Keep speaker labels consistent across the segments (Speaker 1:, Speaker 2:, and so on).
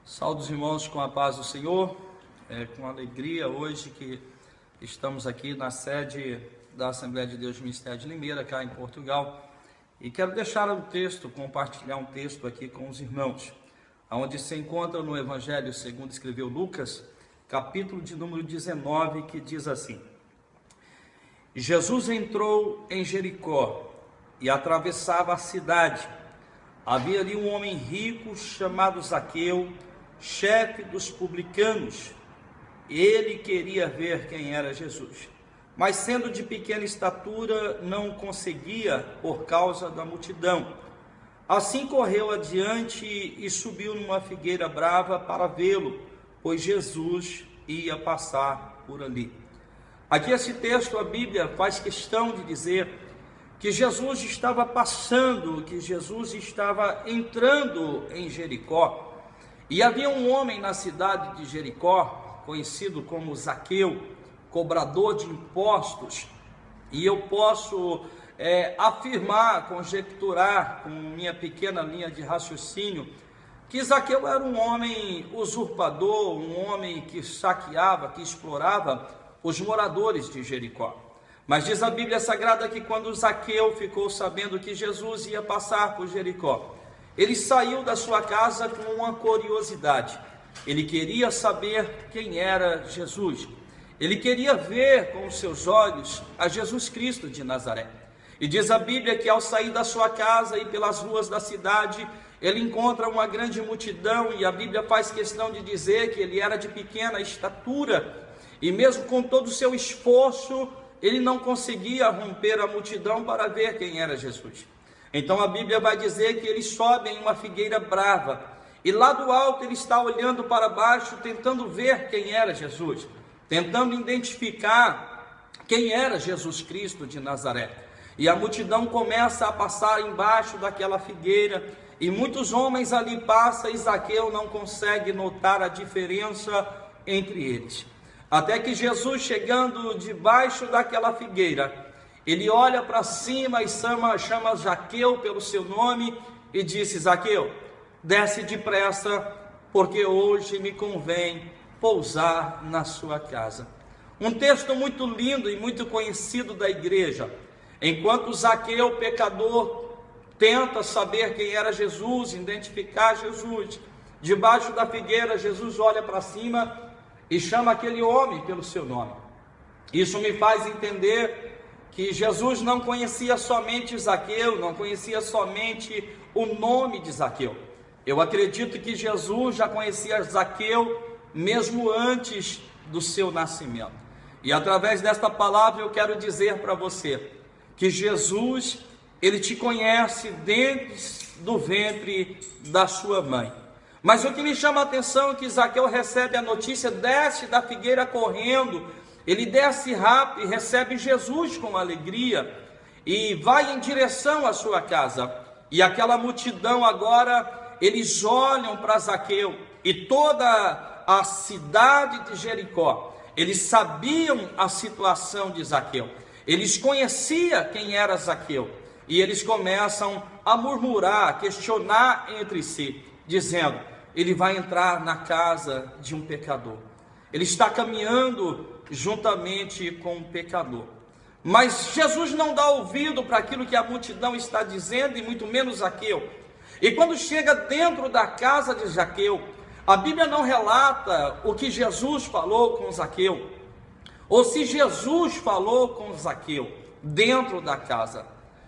Speaker 1: Saúde irmãos com a paz do Senhor, com alegria hoje que estamos aqui na sede da Assembleia de Deus Ministério de Limeira, cá em Portugal, e quero deixar compartilhar um texto aqui com os irmãos, onde se encontra no Evangelho segundo escreveu Lucas, capítulo de número 19, que diz assim: Jesus entrou em Jericó e atravessava a cidade. Havia ali um homem rico chamado Zaqueu, chefe dos publicanos. Ele queria ver quem era Jesus, mas sendo de pequena estatura, não conseguia por causa da multidão. Assim correu adiante e subiu numa figueira brava para vê-lo, pois Jesus ia passar por ali. Aqui esse texto, a Bíblia faz questão de dizer que Jesus estava passando, que Jesus estava entrando em Jericó. E havia um homem na cidade de Jericó, conhecido como Zaqueu, cobrador de impostos. E eu posso afirmar, conjecturar, com minha pequena linha de raciocínio, que Zaqueu era um homem usurpador, um homem que saqueava, que explorava os moradores de Jericó. Mas diz a Bíblia Sagrada que quando Zaqueu ficou sabendo que Jesus ia passar por Jericó, ele saiu da sua casa com uma curiosidade. Ele queria saber quem era Jesus. Ele queria ver com os seus olhos a Jesus Cristo de Nazaré. E diz a Bíblia que ao sair da sua casa e pelas ruas da cidade, ele encontra uma grande multidão, e a Bíblia faz questão de dizer que ele era de pequena estatura, e mesmo com todo o seu esforço, ele não conseguia romper a multidão para ver quem era Jesus. Então a Bíblia vai dizer que ele sobe em uma figueira brava, e lá do alto ele está olhando para baixo, tentando ver quem era Jesus, tentando identificar quem era Jesus Cristo de Nazaré. E a multidão começa a passar embaixo daquela figueira, e muitos homens ali passam, e Zaqueu não consegue notar a diferença entre eles. Até que Jesus, chegando debaixo daquela figueira, ele olha para cima e chama Zaqueu pelo seu nome e disse: Zaqueu, desce depressa, porque hoje me convém pousar na sua casa. Um texto muito lindo e muito conhecido da igreja. Enquanto Zaqueu, pecador, tenta saber quem era Jesus, identificar Jesus, debaixo da figueira, Jesus olha para cima e chama aquele homem pelo seu nome. Isso me faz entender que Jesus não conhecia somente Zaqueu, não conhecia somente o nome de Zaqueu. Eu acredito que Jesus já conhecia Zaqueu mesmo antes do seu nascimento. E através desta palavra eu quero dizer para você que Jesus, ele te conhece desde do ventre da sua mãe. Mas o que me chama a atenção é que Zaqueu recebe a notícia, desce da figueira correndo. Ele desce rápido e recebe Jesus com alegria e vai em direção à sua casa. E aquela multidão agora, eles olham para Zaqueu, e toda a cidade de Jericó, eles sabiam a situação de Zaqueu, eles conheciam quem era Zaqueu, e eles começam a murmurar, a questionar entre si, dizendo: ele vai entrar na casa de um pecador, ele está caminhando juntamente com um pecador. Mas Jesus não dá ouvido para aquilo que a multidão está dizendo, e muito menos Zaqueu. E quando chega dentro da casa de Zaqueu, a Bíblia não relata o que Jesus falou com Zaqueu, ou se Jesus falou com Zaqueu dentro da casa.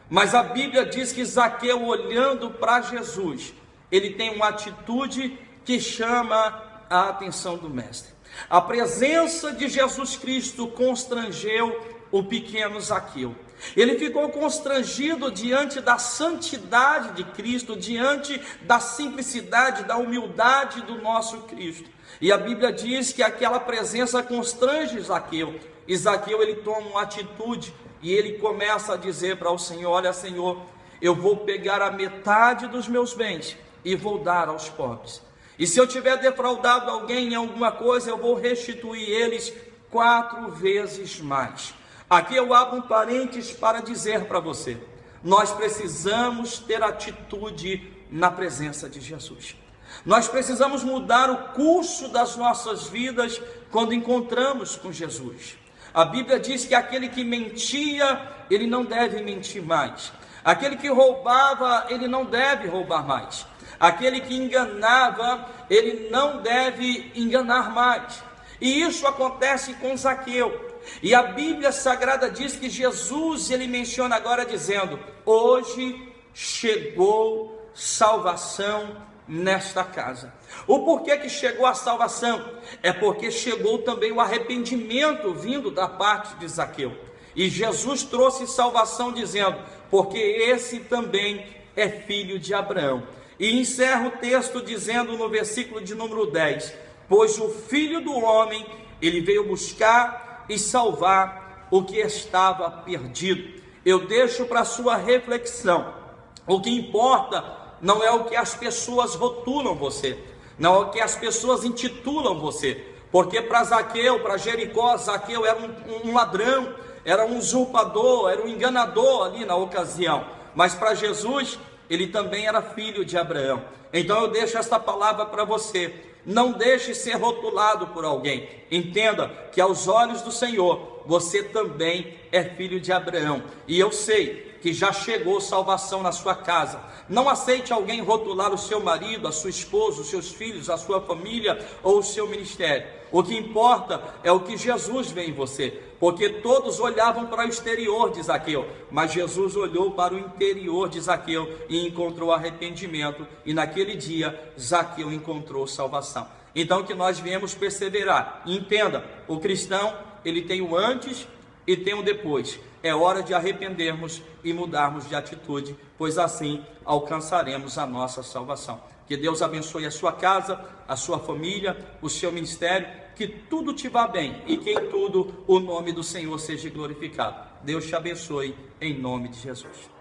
Speaker 1: Mas a Bíblia diz que Zaqueu, olhando para Jesus, ele tem uma atitude que chama a atenção do mestre. A presença de Jesus Cristo constrangeu o pequeno Zaqueu. Ele ficou constrangido diante da santidade de Cristo, diante da simplicidade, da humildade do nosso Cristo. E a Bíblia diz que aquela presença constrange Zaqueu. E Zaqueu, ele toma uma atitude e ele começa a dizer para o Senhor: olha, Senhor, eu vou pegar a metade dos meus bens e vou dar aos pobres. E se eu tiver defraudado alguém em alguma coisa, eu vou restituir eles 4 vezes mais. Aqui eu abro um parênteses para dizer para você: nós precisamos ter atitude na presença de Jesus. Nós precisamos mudar o curso das nossas vidas quando encontramos com Jesus. A Bíblia diz que aquele que mentia, ele não deve mentir mais. Aquele que roubava, ele não deve roubar mais. Aquele que enganava, ele não deve enganar mais. E isso acontece com Zaqueu. E a Bíblia Sagrada diz que Jesus, ele menciona agora dizendo: hoje chegou salvação nesta casa. O porquê que chegou a salvação? É porque chegou também o arrependimento vindo da parte de Zaqueu. E Jesus trouxe salvação dizendo: porque esse também é filho de Abraão. E encerra o texto dizendo no versículo de número 10: pois o Filho do Homem, ele veio buscar e salvar o que estava perdido. Eu deixo para sua reflexão: o que importa não é o que as pessoas rotulam você, não é o que as pessoas intitulam você, porque para Zaqueu, para Jericó, Zaqueu era um ladrão, era um usurpador, era um enganador ali na ocasião, mas para Jesus, ele também era filho de Abraão. Então eu deixo esta palavra para você: não deixe ser rotulado por alguém. Entenda que aos olhos do Senhor, você também é filho de Abraão. E eu sei que já chegou salvação na sua casa. Não aceite alguém rotular o seu marido, a sua esposa, os seus filhos, a sua família ou o seu ministério. O que importa é o que Jesus vê em você, porque todos olhavam para o exterior de Zaqueu, mas Jesus olhou para o interior de Zaqueu e encontrou arrependimento, e naquele dia Zaqueu encontrou salvação. Então que nós viemos perseverar. Entenda, o cristão, ele tem o antes e tem o depois. É hora de arrependermos e mudarmos de atitude, pois assim alcançaremos a nossa salvação. Que Deus abençoe a sua casa, a sua família, o seu ministério, que tudo te vá bem e que em tudo o nome do Senhor seja glorificado. Deus te abençoe em nome de Jesus.